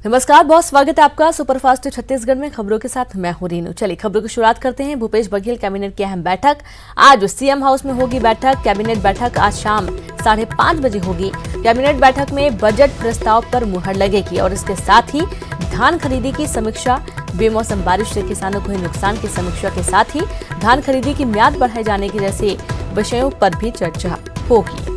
नमस्कार, बहुत स्वागत है आपका सुपरफास्ट छत्तीसगढ़ में। खबरों के साथ मैं हूं रीनू। चलिए खबरों की शुरुआत करते हैं। भूपेश बघेल कैबिनेट की अहम बैठक आज सीएम हाउस में होगी बैठक। कैबिनेट बैठक आज शाम 5:30 बजे होगी। कैबिनेट बैठक में बजट प्रस्ताव पर मुहर लगेगी और इसके साथ ही धान खरीदी की समीक्षा, बेमौसम बारिश से किसानों को हुए नुकसान की समीक्षा के साथ ही धान खरीदी की म्याद बढ़ाए जाने के जैसे विषयों पर भी चर्चा होगी।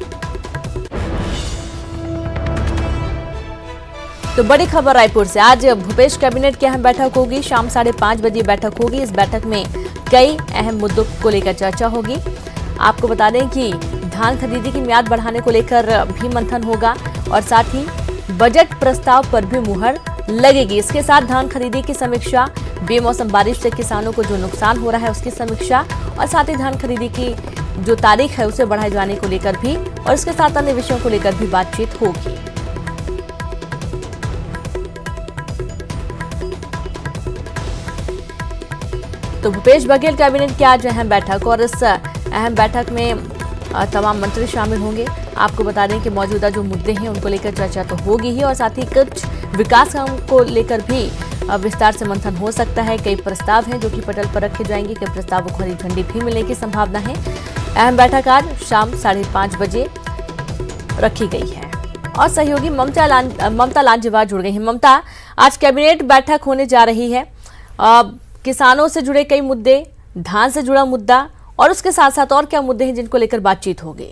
तो बड़ी खबर रायपुर से, आज भूपेश कैबिनेट की अहम बैठक होगी। शाम 5:30 बजे बैठक होगी। इस बैठक में कई अहम मुद्दों को लेकर चर्चा होगी। आपको बता दें कि धान खरीदी की म्याद बढ़ाने को लेकर भी मंथन होगा और साथ ही बजट प्रस्ताव पर भी मुहर लगेगी। इसके साथ धान खरीदी की समीक्षा, बेमौसम बारिश से किसानों को जो नुकसान हो रहा है उसकी समीक्षा और साथ ही धान खरीदी की जो तारीख है उसे बढ़ाए जाने को लेकर भी और इसके साथ अन्य विषयों को लेकर भी बातचीत होगी। तो भूपेश बघेल कैबिनेट की आज अहम बैठक और इस अहम बैठक में तमाम मंत्री शामिल होंगे। आपको बता दें कि मौजूदा जो मुद्दे हैं उनको लेकर चर्चा तो होगी ही और साथ ही कुछ विकास कामों को लेकर भी विस्तार से मंथन हो सकता है। कई प्रस्ताव हैं जो कि पटल पर रखे जाएंगे। कई प्रस्तावों को हरी झंडी भी मिलने की संभावना है। अहम बैठक आज शाम 5:30 बजे रखी गई है और सहयोगी ममता लांजेवार जुड़ गई है। ममता, आज कैबिनेट बैठक होने जा रही है। किसानों से जुड़े कई मुद्दे, धान से जुड़ा मुद्दा और उसके साथ साथ और क्या मुद्दे हैं जिनको लेकर बातचीत होगी?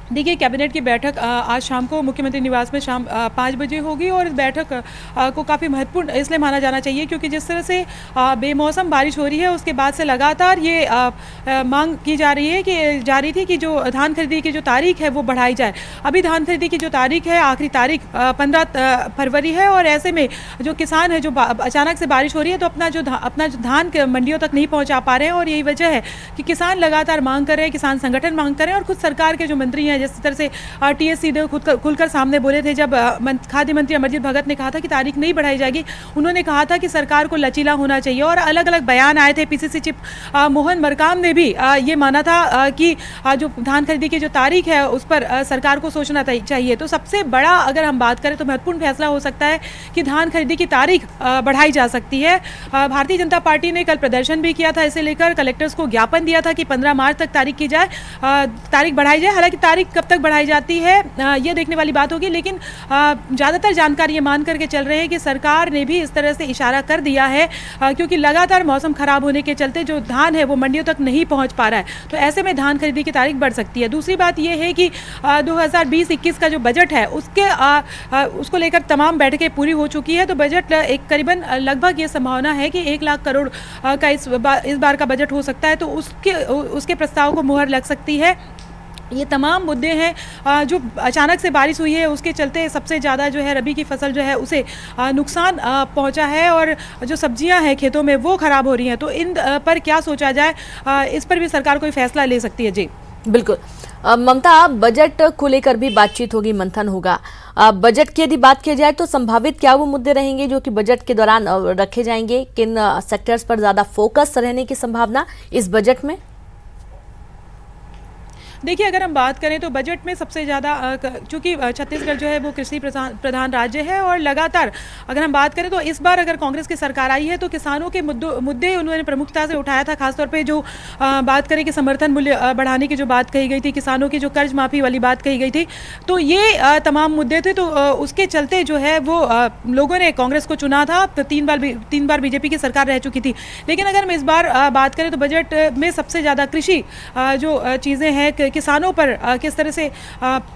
देखिए, कैबिनेट की बैठक आज शाम को मुख्यमंत्री निवास में शाम 5 बजे होगी और इस बैठक को काफ़ी महत्वपूर्ण इसलिए माना जाना चाहिए क्योंकि जिस तरह से बेमौसम बारिश हो रही है उसके बाद से लगातार ये मांग की जा रही थी कि जो धान खरीदी की जो तारीख है वो बढ़ाई जाए। अभी धान खरीदी की जो तारीख है, आखिरी तारीख 15 फरवरी है और ऐसे में जो किसान है, जो अचानक से बारिश हो रही है तो अपना जो धान मंडियों तक नहीं पहुँचा पा रहे हैं और यही वजह है कि किसान लगातार मांग कर रहे हैं, किसान संगठन मांग कर रहे हैं और खुद सरकार के जो मंत्री हैं जिस तरह से टीएस सीधे खुलकर सामने बोले थे। जब खाद्य मंत्री अमरजीत भगत ने कहा था कि तारीख नहीं बढ़ाई जाएगी, उन्होंने कहा था कि सरकार को लचीला होना चाहिए और अलग अलग बयान आए थे। पीसीसी चीफ मोहन मरकाम ने भी ये माना था कि जो धान खरीदी की जो तारीख है उस पर सरकार को सोचना चाहिए। तो सबसे बड़ा अगर हम बात करें तो महत्वपूर्ण फैसला हो सकता है कि धान खरीदी की तारीख बढ़ाई जा सकती है। भारतीय जनता पार्टी ने कल प्रदर्शन भी किया था, इसे लेकर कलेक्टर्स को ज्ञापन दिया था कि 15 मार्च तक तारीख की जाए, तारीख बढ़ाई जाए। हालांकि तारीख कब तक बढ़ाई जाती है ये देखने वाली बात होगी, लेकिन ज़्यादातर जानकार ये मान करके चल रहे हैं कि सरकार ने भी इस तरह से इशारा कर दिया है क्योंकि लगातार मौसम खराब होने के चलते जो धान है वो मंडियों तक नहीं पहुंच पा रहा है, तो ऐसे में धान खरीदी की तारीख बढ़ सकती है। दूसरी बात ये है कि 2020-21 का जो बजट है उसको लेकर तमाम बैठकें पूरी हो चुकी है। तो बजट एक करीबन लगभग ये संभावना है कि 1 लाख करोड़ का इस बार का बजट हो सकता है, तो उसके प्रस्ताव को मुहर लग सकती है। ये तमाम मुद्दे हैं जो अचानक से बारिश हुई है उसके चलते सबसे ज़्यादा जो है रबी की फसल जो है उसे नुकसान पहुंचा है और जो सब्जियां हैं खेतों में वो ख़राब हो रही हैं। तो इन पर क्या सोचा जाए, इस पर भी सरकार कोई फैसला ले सकती है। जी बिल्कुल ममता, बजट को लेकर भी बातचीत होगी, मंथन होगा। बजट की यदि बात की जाए तो संभावित क्या वो मुद्दे रहेंगे जो कि बजट के दौरान रखे जाएंगे? किन सेक्टर्स पर ज़्यादा फोकस रहने की संभावना इस बजट में? देखिए, अगर हम बात करें तो बजट में सबसे ज़्यादा चूँकि छत्तीसगढ़ जो है वो कृषि प्रधान राज्य है और लगातार अगर हम बात करें तो इस बार अगर कांग्रेस की सरकार आई है तो किसानों के मुद्दे उन्होंने प्रमुखता से उठाया था। खासतौर पे जो बात करें कि समर्थन मूल्य बढ़ाने की जो बात कही गई थी, किसानों की जो कर्ज माफ़ी वाली बात कही गई थी, तो ये तमाम मुद्दे थे। तो उसके चलते जो है वो लोगों ने कांग्रेस को चुना था। तो 3 बार बीजेपी की सरकार रह चुकी थी, लेकिन अगर हम इस बार बात करें तो बजट में सबसे ज़्यादा कृषि जो चीज़ें हैं, किसानों पर किस तरह से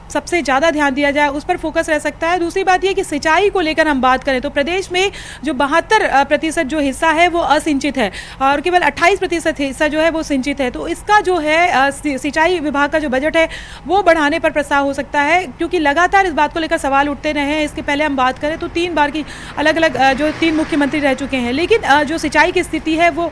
सबसे ज़्यादा ध्यान दिया जाए उस पर फोकस रह सकता है। दूसरी बात यह कि सिंचाई को लेकर हम बात करें तो प्रदेश में जो 72% जो हिस्सा है वो असिंचित है और केवल 28% हिस्सा जो है वो सिंचित है। तो इसका जो है सिंचाई विभाग का जो बजट है वो बढ़ाने पर प्रस्ताव हो सकता है क्योंकि लगातार इस बात को लेकर सवाल उठते रहे हैं। इसके पहले हम बात करें तो 3 बार की अलग अलग जो 3 मुख्यमंत्री रह चुके हैं, लेकिन जो सिंचाई की स्थिति है वो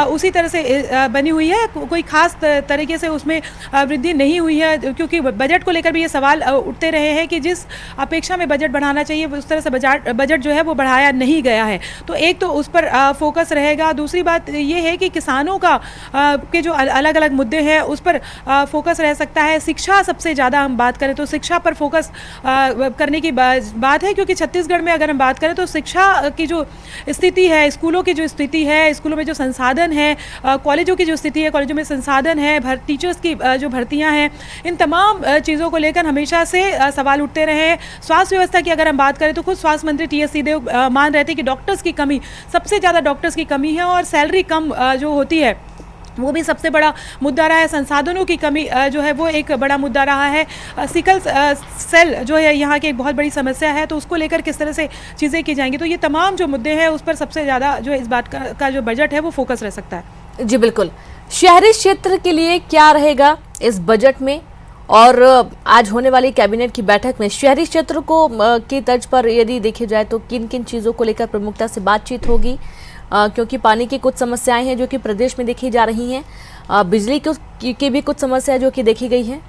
उसी तरह से बनी हुई है, कोई खास तरीके से उसमें वृद्धि वृद्धि नहीं हुई है, क्योंकि बजट को लेकर भी ये सवाल उठते रहे हैं कि जिस अपेक्षा में बजट बढ़ाना चाहिए उस तरह से बजट जो है वो बढ़ाया नहीं गया है। तो एक तो उस पर फोकस रहेगा। दूसरी बात ये है कि किसानों का के जो अलग अलग मुद्दे हैं उस पर फोकस रह सकता है। शिक्षा सबसे ज़्यादा हम बात करें तो शिक्षा पर फोकस करने की बात है, क्योंकि छत्तीसगढ़ में अगर हम बात करें तो शिक्षा की जो स्थिति है, स्कूलों की जो स्थिति है, स्कूलों में जो संसाधन है, कॉलेजों की जो स्थिति है, कॉलेजों में संसाधन है, टीचर्स की जो भर्तियां हैं, इन तमाम चीज़ों को लेकर हमेशा से सवाल उठते रहे हैं। स्वास्थ्य व्यवस्था की अगर हम बात करें तो खुद स्वास्थ्य मंत्री टी.एस. सिंहदेव मान रहे थे कि डॉक्टर्स की कमी, सबसे ज़्यादा डॉक्टर्स की कमी है और सैलरी कम जो होती है वो भी सबसे बड़ा मुद्दा रहा है। संसाधनों की कमी जो है वो एक बड़ा मुद्दा रहा है। सिकल सेल जो है यहाँ की एक बहुत बड़ी समस्या है, तो उसको लेकर किस तरह से चीज़ें की जाएंगी। तो ये तमाम जो मुद्दे हैं उस पर सबसे ज़्यादा जो इस बात का जो बजट है वो फोकस रह सकता है। जी बिल्कुल। शहरी क्षेत्र के लिए क्या रहेगा इस बजट में, और आज होने वाली कैबिनेट की बैठक में शहरी क्षेत्र को की तर्ज पर यदि देखी जाए तो किन किन चीज़ों को लेकर प्रमुखता से बातचीत होगी, क्योंकि पानी की कुछ समस्याएं हैं जो कि प्रदेश में देखी जा रही हैं, बिजली की भी कुछ समस्या जो कि देखी गई है।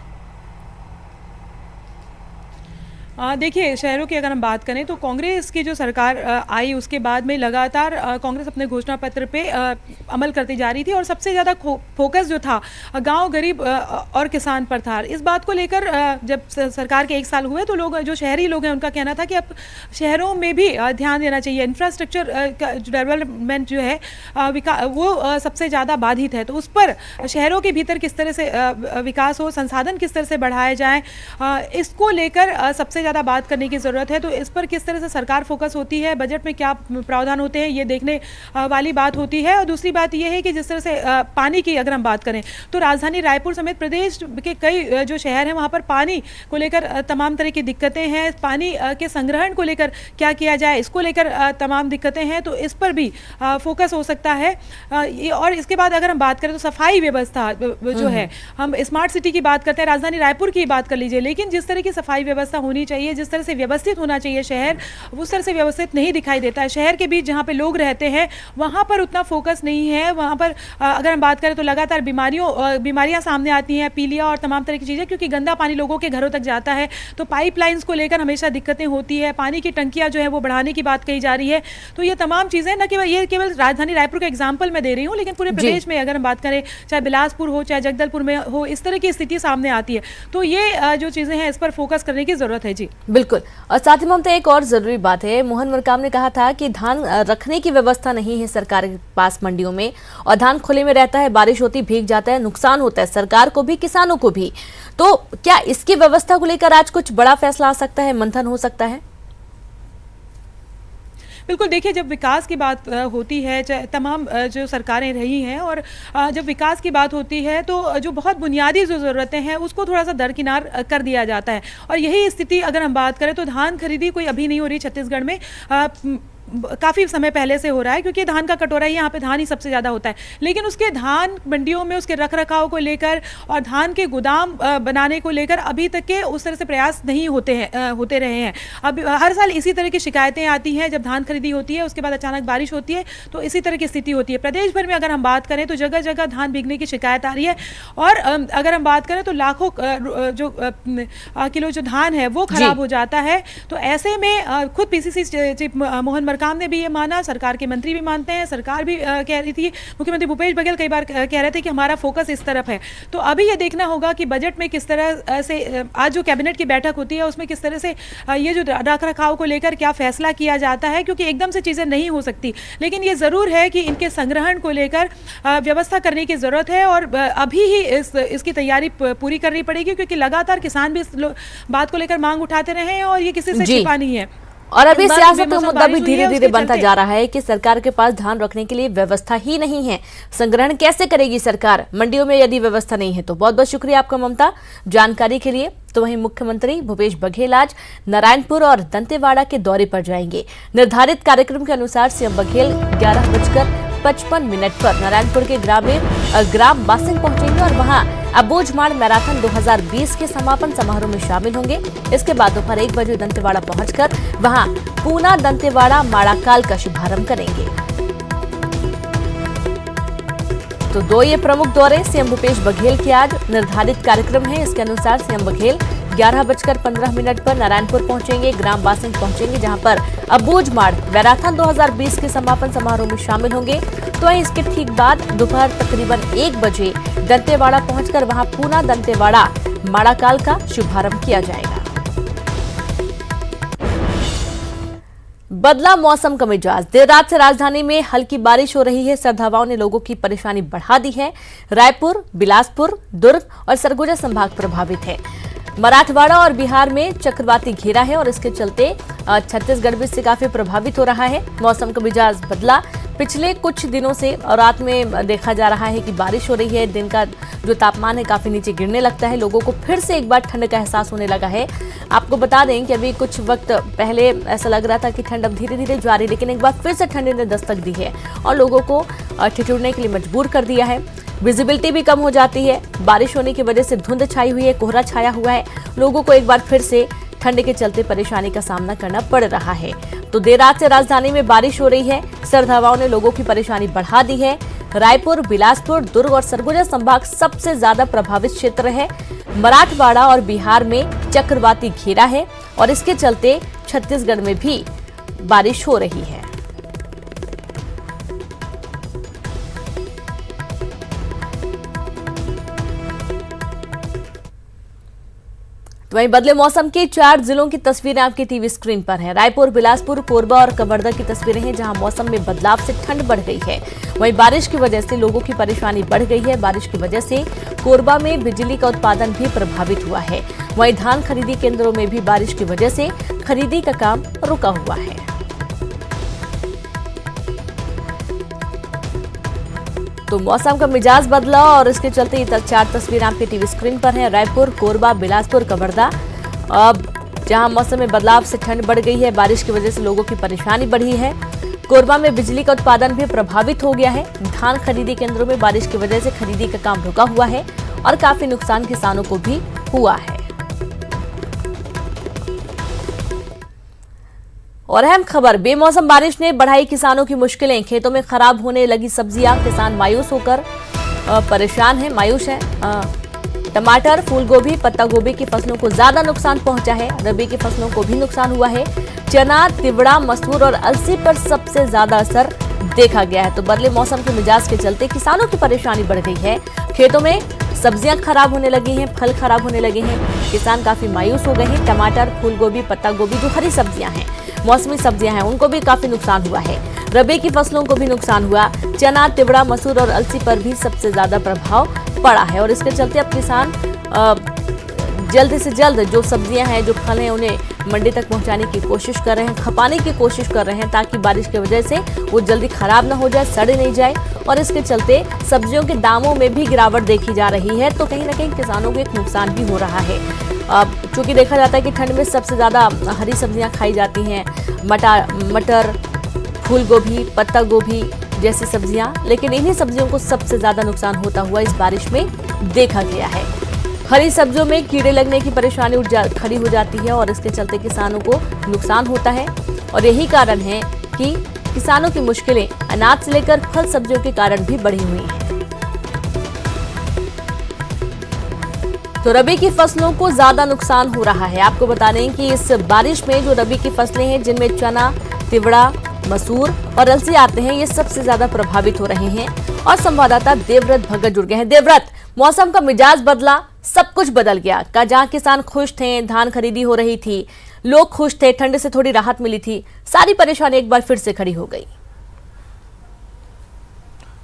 देखिए, शहरों की अगर हम बात करें तो कांग्रेस की जो सरकार आई उसके बाद में लगातार कांग्रेस अपने घोषणा पत्र पे अमल करती जा रही थी और सबसे ज़्यादा फोकस जो था गांव, गरीब और किसान पर था। इस बात को लेकर जब सरकार के 1 साल हुए तो लोग, जो शहरी लोग हैं, उनका कहना था कि अब शहरों में भी ध्यान देना चाहिए। इंफ्रास्ट्रक्चर का डेवलपमेंट जो है वो सबसे ज़्यादा बाधित है, तो उस पर शहरों के भीतर किस तरह से विकास हो, संसाधन किस तरह से बढ़ाए जाएँ, इसको लेकर सबसे ज़्यादा बात करने की ज़रूरत है। तो इस पर किस तरह से सरकार फोकस होती है, बजट में क्या प्रावधान होते हैं, ये देखने वाली बात होती है। और दूसरी बात ये है कि जिस तरह से पानी की अगर हम बात करें तो राजधानी रायपुर समेत प्रदेश के कई जो शहर हैं वहाँ पर पानी को लेकर तमाम तरह की दिक्कतें हैं। पानी के संग्रहण को लेकर क्या किया जाए, इसको लेकर तमाम दिक्कतें हैं, तो इस पर भी फोकस हो सकता है। और इसके बाद अगर हम बात करें तो सफाई व्यवस्था जो है, हम स्मार्ट सिटी की बात करते हैं, राजधानी रायपुर की बात कर लीजिए, लेकिन जिस तरह की सफाई व्यवस्था होनी चाहिए, जिस तरह से व्यवस्थित होना चाहिए शहर, उस तरह से व्यवस्थित नहीं दिखाई देता है। शहर के बीच जहाँ पे लोग रहते हैं वहाँ पर उतना फोकस नहीं है। वहाँ पर अगर हम बात करें तो लगातार बीमारियाँ सामने आती हैं, पीलिया और तमाम तरह की चीज़ें, क्योंकि गंदा पानी लोगों के घरों तक जाता है। तो पाइपलाइंस को लेकर हमेशा दिक्कतें होती है, पानी की टंकियाँ जो है वो बढ़ाने की बात कही जा रही है। तो ये तमाम चीज़ें न केवल, ये केवल राजधानी रायपुर का एग्जाम्पल मैं दे रही हूँ, लेकिन पूरे प्रदेश में अगर हम बात करें, चाहे बिलासपुर हो, चाहे जगदलपुर में हो, इस तरह की स्थिति सामने आती है। तो ये जो चीज़ें हैं इस पर फोकस करने की जरूरत है। जी बिल्कुल। और साथ ही ममता, एक और जरूरी बात है, मोहन मरकाम ने कहा था कि धान रखने की व्यवस्था नहीं है सरकार के पास मंडियों में, और धान खुले में रहता है, बारिश होती भीग जाता है, नुकसान होता है सरकार को भी, किसानों को भी। तो क्या इसकी व्यवस्था को लेकर आज कुछ बड़ा फैसला आ सकता है, मंथन हो सकता है? बिल्कुल। देखिए, जब विकास की बात होती है, चाहे तमाम जो सरकारें रही हैं, और जब विकास की बात होती है तो जो बहुत बुनियादी जो ज़रूरतें हैं उसको थोड़ा सा दरकिनार कर दिया जाता है। और यही स्थिति अगर हम बात करें तो धान खरीदी कोई अभी नहीं हो रही छत्तीसगढ़ में, काफ़ी समय पहले से हो रहा है, क्योंकि धान का कटोरा ही यहाँ पे धान ही सबसे ज़्यादा होता है। लेकिन उसके धान मंडियों में उसके रख रखाव को लेकर और धान के गोदाम बनाने को लेकर अभी तक के उस तरह से प्रयास नहीं होते रहे हैं। अब हर साल इसी तरह की शिकायतें आती हैं, जब धान खरीदी होती है उसके बाद अचानक बारिश होती है तो इसी तरह की स्थिति होती है। प्रदेश भर में अगर हम बात करें तो जगह जगह धान भीगने की शिकायत आ रही है, और अगर हम बात करें तो लाखों जो किलो जो धान है वो खराब हो जाता है। तो ऐसे में खुद पीसीसी चीफ मोहन मरकाम ने भी ये माना, सरकार के मंत्री भी मानते हैं, सरकार भी कह रही थी, मुख्यमंत्री भूपेश बघेल कई बार कह रहे थे कि हमारा फोकस इस तरफ है। तो अभी ये देखना होगा कि बजट में किस तरह से आज जो कैबिनेट की बैठक होती है उसमें किस तरह से ये जो रख रखाव को लेकर क्या फैसला किया जाता है, क्योंकि एकदम से चीज़ें नहीं हो सकती। लेकिन ये ज़रूर है कि इनके संग्रहण को लेकर व्यवस्था करने की ज़रूरत है, और अभी ही इसकी तैयारी पूरी करनी पड़ेगी, क्योंकि लगातार किसान भी इस बात को लेकर मांग उठाते रहे हैं और ये किसी से छिपा नहीं है। और अभी सियासत का मुद्दा भी धीरे धीरे बनता जा रहा है कि सरकार के पास धान रखने के लिए व्यवस्था ही नहीं है, संग्रहण कैसे करेगी सरकार मंडियों में यदि व्यवस्था नहीं है तो। बहुत बहुत शुक्रिया आपका ममता जानकारी के लिए। तो वहीं मुख्यमंत्री भूपेश बघेल आज नारायणपुर और दंतेवाड़ा के दौरे पर जाएंगे। निर्धारित कार्यक्रम के अनुसार सीएम बघेल 11:55 पर नारायणपुर के ग्राम बासिंग पहुंचेंगे और वहां अबूझमाड़ मैराथन 2020 के समापन समारोह में शामिल होंगे। इसके बाद दोपहर 1 बजे दंतेवाड़ा पहुंचकर वहां पूना दंतेवाड़ा माड़ाकाल का शुभारंभ करेंगे। तो दो ये प्रमुख दौरे सीएम भूपेश बघेल के आज निर्धारित कार्यक्रम है। इसके अनुसार सीएम बघेल 11:15 पर नारायणपुर पहुंचेंगे, ग्राम बासिंग पहुंचेंगे, जहां पर अबूझमाड़ मैराथन 2020 के समापन समारोह में शामिल होंगे। तो वहीं इसके ठीक बाद दोपहर तकरीबन 1 बजे दंतेवाड़ा पहुंचकर वहां पूना दंतेवाड़ा माड़ाकाल का शुभारंभ किया जाएगा। बदला मौसम का मिजाज, देर रात से राजधानी में हल्की बारिश हो रही है। सर्द हवाओं ने लोगों की परेशानी बढ़ा दी है। रायपुर, बिलासपुर, दुर्ग और सरगुजा संभाग प्रभावित है। मराठवाड़ा और बिहार में चक्रवाती घेरा है और इसके चलते छत्तीसगढ़ भी इससे काफी प्रभावित हो रहा है। मौसम का मिजाज बदला। पिछले कुछ दिनों से और रात में देखा जा रहा है कि बारिश हो रही है। दिन का जो तापमान है काफी नीचे गिरने लगता है। लोगों को फिर से एक बार ठंड का एहसास होने लगा है। आपको बता दें कि अभी कुछ वक्त पहले ऐसा लग रहा था कि ठंड अब धीरे धीरे जा रही, लेकिन एक बार फिर से ठंड ने दस्तक दी है और लोगों को ठिठुरने के लिए मजबूर कर दिया है। विजिबिलिटी भी कम हो जाती है। बारिश होने की वजह से धुंध छाई हुई है, कोहरा छाया हुआ है। लोगों को एक बार फिर से ठंड के चलते परेशानी का सामना करना पड़ रहा है। तो देर रात से राजधानी में बारिश हो रही है। सर्द हवाओं ने लोगों की परेशानी बढ़ा दी है। रायपुर, बिलासपुर, दुर्ग और सरगुजा संभाग सबसे ज्यादा प्रभावित क्षेत्र है। मराठवाड़ा और बिहार में चक्रवाती घेरा है और इसके चलते छत्तीसगढ़ में भी बारिश हो रही है। तो वहीं बदले मौसम के 4 जिलों की तस्वीरें आपकी टीवी स्क्रीन पर हैं। रायपुर, बिलासपुर, कोरबा और कवर्धा की तस्वीरें हैं, जहां मौसम में बदलाव से ठंड बढ़ गई है। वहीं बारिश की वजह से लोगों की परेशानी बढ़ गई है। बारिश की वजह से कोरबा में बिजली का उत्पादन भी प्रभावित हुआ है। वहीं धान खरीदी केंद्रों में भी बारिश की वजह से खरीदी का काम रुका हुआ है। तो मौसम का मिजाज बदला और इसके चलते ये 4 तस्वीरें आपकी टीवी स्क्रीन पर हैं। रायपुर, कोरबा, बिलासपुर, कवर्धा, अब जहां मौसम में बदलाव से ठंड बढ़ गई है। बारिश की वजह से लोगों की परेशानी बढ़ी है। कोरबा में बिजली का उत्पादन भी प्रभावित हो गया है। धान खरीदी केंद्रों में बारिश की वजह से खरीदी का काम रुका हुआ है और काफी नुकसान किसानों को भी हुआ है। और अहम खबर, बेमौसम बारिश ने बढ़ाई किसानों की मुश्किलें। खेतों में खराब होने लगी सब्जियां, किसान मायूस होकर परेशान है, मायूस है। टमाटर, फूल गोभी, पत्ता गोभी की फसलों को ज्यादा नुकसान पहुंचा है। रबी की फसलों को भी नुकसान हुआ है। चना, तिवड़ा, मसूर और अलसी पर सबसे ज्यादा असर देखा गया है। तो बदले मौसम के मिजाज के चलते किसानों की परेशानी बढ़ गई है। खेतों में सब्जियां खराब होने लगी हैं, फल खराब होने लगे हैं। किसान काफी मायूस हो गए हैं। टमाटर, फूल गोभी, पत्ता गोभी जो हरी सब्जियां हैं, मौसमी सब्जियां हैं, उनको भी काफी नुकसान हुआ है। रबी की फसलों को भी नुकसान हुआ। चना, तिवड़ा, मसूर और अलसी पर भी सबसे ज्यादा प्रभाव पड़ा है और इसके चलते अब किसान जल्द से जल्द जो सब्जियां हैं, जो फल हैं, उन्हें मंडी तक पहुंचाने की कोशिश कर रहे हैं, खपाने की कोशिश कर रहे हैं, ताकि बारिश की वजह से वो जल्दी खराब ना हो जाए, सड़े नहीं जाए। और इसके चलते सब्जियों के दामों में भी गिरावट देखी जा रही है। तो कहीं ना कहीं किसानों को एक नुकसान भी हो रहा है। चूंकि देखा जाता है कि ठंड में सबसे ज्यादा हरी सब्जियां खाई जाती हैं, मटर, फूल गोभी, पत्ता गोभी जैसी सब्जियां, लेकिन इन्हीं सब्जियों को सबसे ज्यादा नुकसान होता हुआ इस बारिश में देखा गया है। हरी सब्जियों में कीड़े लगने की परेशानी खड़ी हो जाती है और इसके चलते किसानों को नुकसान होता है। और यही कारण है कि किसानों की मुश्किलें अनाज से लेकर फल सब्जियों के कारण भी बढ़ी हुई हैं। तो रबी की फसलों को ज्यादा नुकसान हो रहा है। आपको बता दें कि इस बारिश में जो रबी की फसलें हैं, जिनमें चना, तिवड़ा, मसूर और अलसी आते हैं, ये सबसे ज्यादा प्रभावित हो रहे हैं। और संवाददाता देवव्रत भगत जुड़ गए हैं। देवव्रत, मौसम का मिजाज बदला, सब कुछ बदल गया। जहां किसान खुश थे, धान खरीदी हो रही थी, लोग खुश थे, ठंड से थोड़ी राहत मिली थी, सारी परेशानी एक बार फिर से खड़ी हो गई।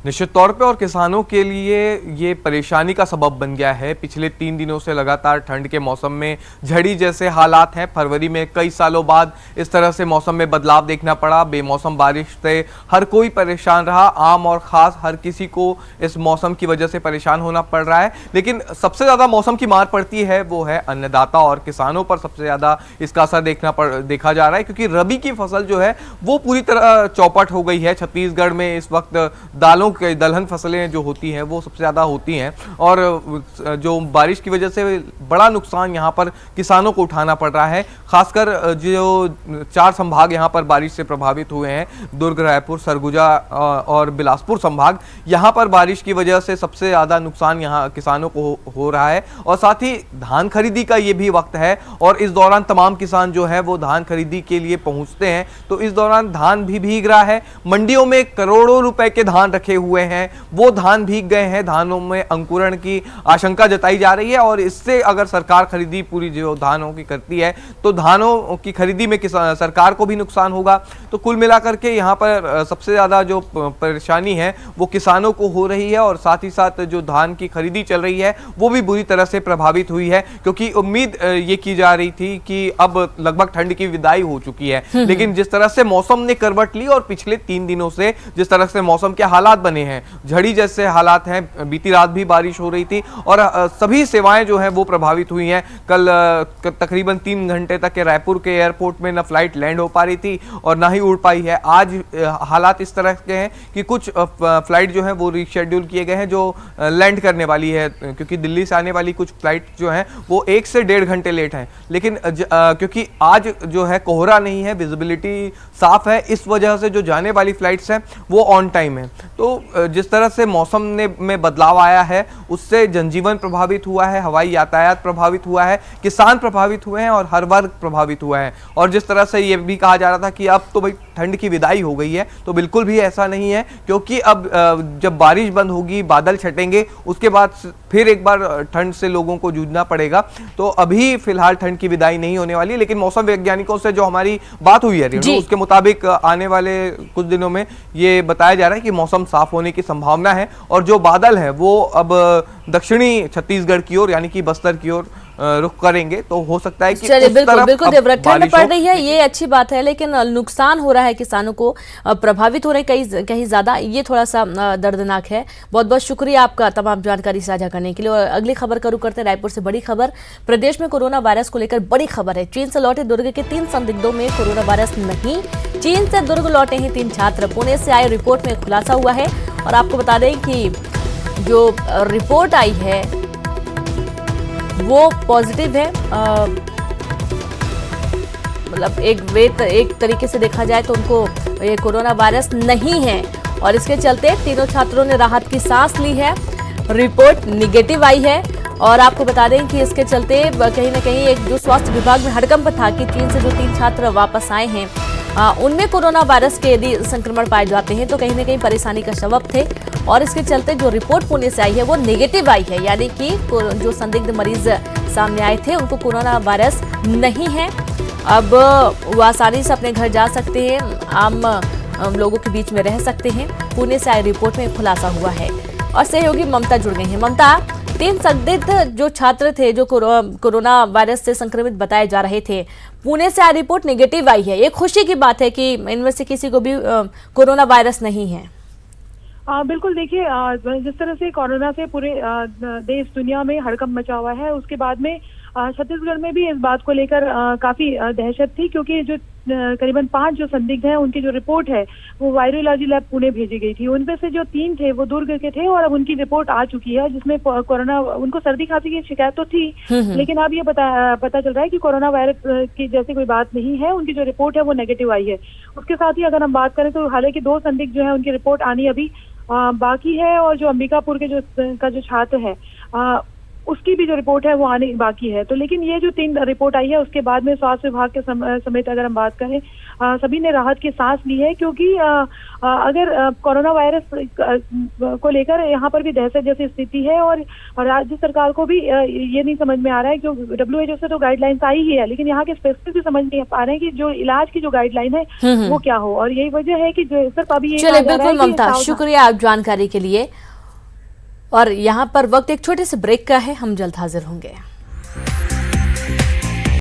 निश्चित तौर पे और किसानों के लिए ये परेशानी का सबब बन गया है। पिछले 3 दिनों से लगातार ठंड के मौसम में झड़ी जैसे हालात हैं। फरवरी में कई सालों बाद इस तरह से मौसम में बदलाव देखना पड़ा। बेमौसम बारिश से हर कोई परेशान रहा, आम और खास हर किसी को इस मौसम की वजह से परेशान होना पड़ रहा है। लेकिन सबसे ज़्यादा मौसम की मार पड़ती है वो है अन्नदाता और किसानों पर सबसे ज़्यादा इसका असर देखा जा रहा है, क्योंकि रबी की फसल जो है वो पूरी तरह चौपट हो गई है। छत्तीसगढ़ में इस वक्त दालों के दलहन फसलें जो होती हैं वो सबसे ज़्यादा होती हैं, और जो बारिश की वजह से बड़ा नुकसान यहाँ पर किसानों को उठाना पड़ रहा है। खासकर जो 4 संभाग यहाँ पर बारिश से प्रभावित हुए हैं, दुर्ग, रायपुर, सरगुजा और बिलासपुर संभाग, यहाँ पर बारिश की वजह से सबसे ज़्यादा नुकसान यहाँ किसानों को हो रहा है। और साथ ही धान खरीदी का ये भी वक्त है, और इस दौरान तमाम किसान जो है वो धान खरीदी के लिए पहुँचते हैं, तो इस दौरान धान भी भीग रहा है। मंडियों में करोड़ों रुपए के धान रखे हुए हैं, वो धान भीग गए हैं। धानों में अंकुरण की आशंका जताई जा रही है, और इससे अगर सरकार खरीदी पूरी जो धानों की करती है तो धानों की खरीदी में सरकार को भी नुकसान होगा। तो कुल मिलाकर के यहाँ पर सबसे ज़्यादा जो परेशानी है वो किसानों को हो रही है, और साथ ही साथ जो धान की खरीदी चल रही है वो भी बुरी तरह से प्रभावित हुई है, क्योंकि उम्मीद ये की जा रही थी कि अब लगभग ठंड की विदाई हो चुकी है। लेकिन जिस तरह से मौसम ने करवट ली, और पिछले 3 दिनों से जिस तरह से मौसम के हालात बने हैं, झड़ी जैसे हालात हैं, बीती रात भी बारिश हो रही थी, और सभी सेवाएं जो हैं वो प्रभावित हुई हैं। कल तकरीबन 3 घंटे तक के रायपुर के एयरपोर्ट में न फ्लाइट लैंड हो पा रही थी और ना ही उड़ पाई है। आज हालात इस तरह के हैं कि कुछ फ्लाइट जो है वो रिशेड्यूल किए गए हैं जो लैंड करने वाली है, क्योंकि दिल्ली से आने वाली कुछ फ्लाइट जो हैं वो 1 से 1.5 घंटे लेट हैं। लेकिन क्योंकि आज जो है कोहरा नहीं है, विजिबिलिटी साफ है, इस वजह से जो जाने वाली फ्लाइट्स हैं वो ऑन टाइम है। तो जिस तरह से मौसम में बदलाव आया है उससे जनजीवन प्रभावित हुआ है, हवाई यातायात प्रभावित हुआ है, किसान प्रभावित हुए हैं और हर वर्ग प्रभावित हुआ है। और जिस तरह से ये भी कहा जा रहा था कि अब तो भाई ठंड की विदाई हो गई है, तो बिल्कुल भी ऐसा नहीं है, क्योंकि अब जब बारिश बंद होगी, बादल छटेंगे, उसके बाद फिर एक बार ठंड से लोगों को जूझना पड़ेगा। तो अभी फिलहाल ठंड की विदाई नहीं होने वाली, लेकिन मौसम वैज्ञानिकों से जो हमारी बात हुई है रेणु, उसके मुताबिक आने वाले कुछ दिनों में ये बताया जा रहा है कि मौसम साफ होने की संभावना है, और जो बादल है वो अब दक्षिणी छत्तीसगढ़ की ओर यानी कि बस्तर की ओर रुख करेंगे। तो हो सकता है कि बिल्कुल देवव्रत, ठंड पड़ रही है ये अच्छी बात है, लेकिन नुकसान हो रहा है, किसानों को प्रभावित हो रहे कहीं ज्यादा, ये थोड़ा सा दर्दनाक है। बहुत बहुत शुक्रिया आपका तमाम जानकारी साझा करने के लिए। और अगली खबर का रुख करते हैं रायपुर से। बड़ी खबर, प्रदेश में कोरोना वायरस को लेकर बड़ी खबर है। चीन से लौटे दुर्ग के 3 संदिग्धों में कोरोना वायरस नहीं। चीन से दुर्ग लौटे हैं 3 छात्र। पुणे से आई रिपोर्ट में खुलासा हुआ है, और आपको बता दें कि जो रिपोर्ट आई है वो पॉजिटिव है। मतलब एक तरीके से देखा जाए तो उनको ये कोरोना वायरस नहीं है, और इसके चलते तीनों छात्रों ने राहत की सांस ली है। रिपोर्ट निगेटिव आई है, और आपको बता दें कि इसके चलते कहीं ना कहीं एक जो स्वास्थ्य विभाग में हड़कंप था कि चीन से जो 3 छात्र वापस आए हैं उनमें कोरोना वायरस के यदि संक्रमण पाए जाते हैं तो कहीं ना कहीं परेशानी का सबब थे, और इसके चलते जो रिपोर्ट पुणे से आई है वो नेगेटिव आई है, यानी कि जो संदिग्ध मरीज सामने आए थे उनको कोरोना वायरस नहीं है। अब वो आसानी से अपने घर जा सकते हैं, आम लोगों के बीच में रह सकते हैं। पुणे से आई रिपोर्ट में खुलासा हुआ है, और सहयोगी ममता जुड़ गई हैं। ममता, 3 संदिग्ध जो छात्र थे जो कोरोना वायरस से संक्रमित बताए जा रहे थे, पुणे से आई रिपोर्ट नेगेटिव आई है। ये खुशी की बात है कि इनमें से किसी को भी कोरोना वायरस नहीं है। बिल्कुल, देखिए जिस तरह से कोरोना से पूरे देश दुनिया में हड़कंप मचा हुआ है, उसके बाद में छत्तीसगढ़ में भी इस बात को लेकर काफी दहशत थी, क्योंकि जो करीबन 5 जो संदिग्ध हैं उनकी जो रिपोर्ट है वो वायरोलॉजी लैब पुणे भेजी गई थी। उनमें से जो 3 थे वो दुर्ग के थे, और अब उनकी रिपोर्ट आ चुकी है जिसमें कोरोना, उनको सर्दी खांसी की शिकायत तो थी, लेकिन अब ये पता चल रहा है कि कोरोना वायरस की जैसी कोई बात नहीं है। उनकी जो रिपोर्ट है वो नेगेटिव आई है। उसके साथ ही अगर हम बात करें तो हालांकि 2 संदिग्ध जो है उनकी रिपोर्ट आनी अभी बाकी है, और जो अंबिकापुर के जो छात्र है उसकी भी जो रिपोर्ट है वो आने बाकी है। तो लेकिन ये जो 3 रिपोर्ट आई है उसके बाद में स्वास्थ्य विभाग के समेत अगर हम बात करें सभी ने राहत की सांस ली है, क्योंकि अगर कोरोना वायरस को लेकर यहाँ पर भी दहशत जैसी स्थिति है, और राज्य सरकार को भी ये नहीं समझ में आ रहा है, जो WHO से तो गाइडलाइंस आई ही है, लेकिन यहाँ के स्पेसिफिक भी समझ नहीं पा रहे हैं कि जो इलाज की जो गाइडलाइन है वो क्या हो, और यही वजह है कि जो सिर्फ अभी चलिए, बिल्कुल ममता, शुक्रिया आप जानकारी के लिए। और यहाँ पर वक्त एक छोटे से ब्रेक का है, हम जल्द हाजिर होंगे।